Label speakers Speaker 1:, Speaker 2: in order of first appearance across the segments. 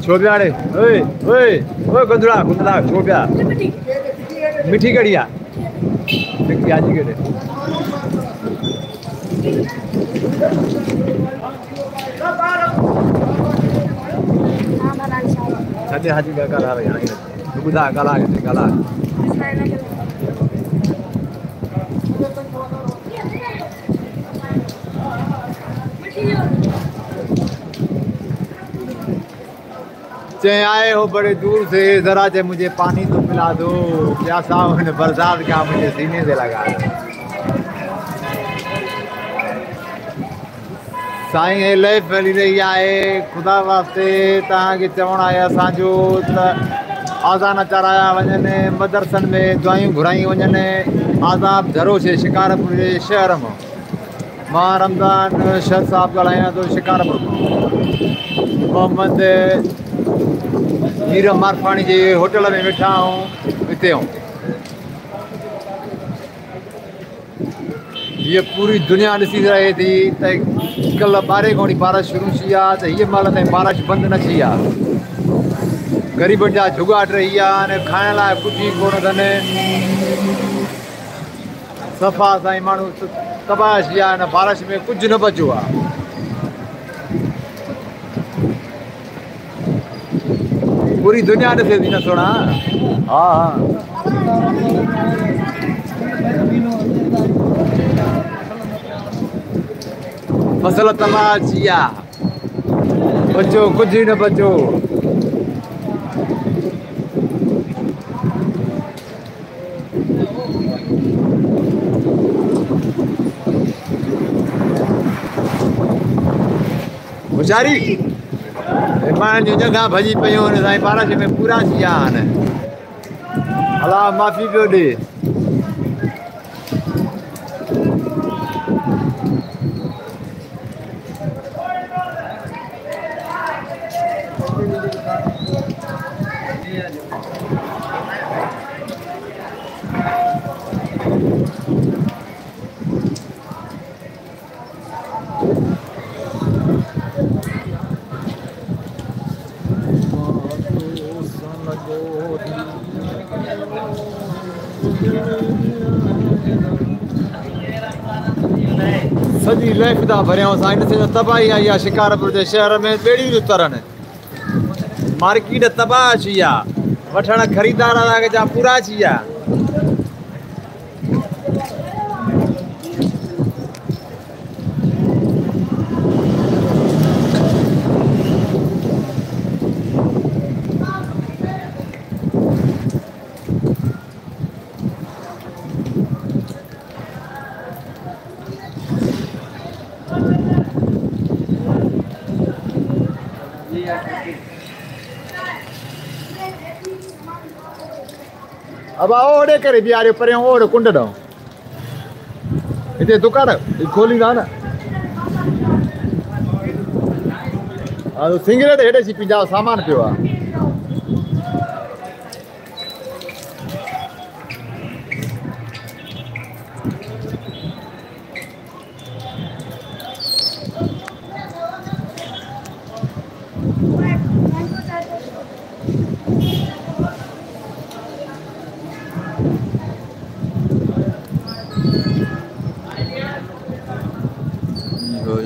Speaker 1: छोबिया रे ओए ओए ओए गंदुला गंदुला छोबिया मिठी कड़िया मिठी आज के रे सच्चे हाजी का करा रहे हैं बुधा कला के कला चे आए हो बड़े दूर से जरा से मुझे पानी तो पिला दो प्यासा हूं बरसात का मुझे सीने से लगा दो साईं लय फैली रही है खुदा वास्ते तहां के चवण आया असांजो आज़ान चराया वञनि मदरसन में दुआयूं घुराई वञनि आज़ाब ज़रो से शिकारपुर जे शहर में मां रमज़ान शह साहब ॻाल्हायां थो शिकारपुर में मोहम्मद मीर मारफाणी जे होटल में वेठा आहियूं हिते ये पूरी दुनिया ॾिसी रहे थी त कल्ह 12 खां बारिश शुरू थी आहे त हीअ महिल ताईं बारिश बंदि न थी आहे ग़रीबनि जा जुगाड़ रही आहे अने खाइण लाइ कुझु ई कोन अथनि सफ़ा साईं माण्हू तबाह थी विया आहिनि बारिश में कुझु न बचियो आहे पूरी दुनिया ॾिसे थी न सोना हा फसल तबाह थी विया बचो कुझु ई न बचो होशियारी माण्हुनि जूं जॻह भॼी पियूं आहिनि साईं बारिश में पूरा थी विया आहिनि अलाह माफ़ी पियो ॾे सॼी लाइफ था भरियूं साईं ॾिसो तबाही आई आहे शिकारपुर जे शहर में ॿेड़ियूं थियूं तरनि मार्केट तबाह थी आहे वठण ख़रीदार जा पूरा थी विया अब ओड़े करे बीहारियो परियों ओड़ कुंड ॾांहुं हिते दुकान खोलींदा न हा सिगरेट हेॾे अची पिंजा सामान पियो आहे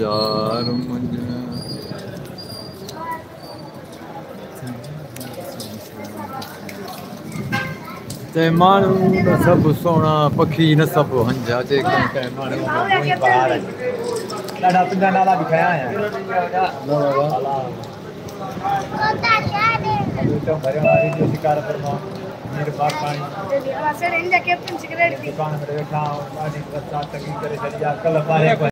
Speaker 1: यार ते माण्हू न सभु सोना पखी न सभु हंजा जे कंहिं माण्हू ॾाढा तुंहिंजा नाला बि खयां आहियां शिकारपुर मां मीर मारफाणी दुकान में वेठा ॾाढी बरसाति तंगी करे छॾी आहे कल्ह 12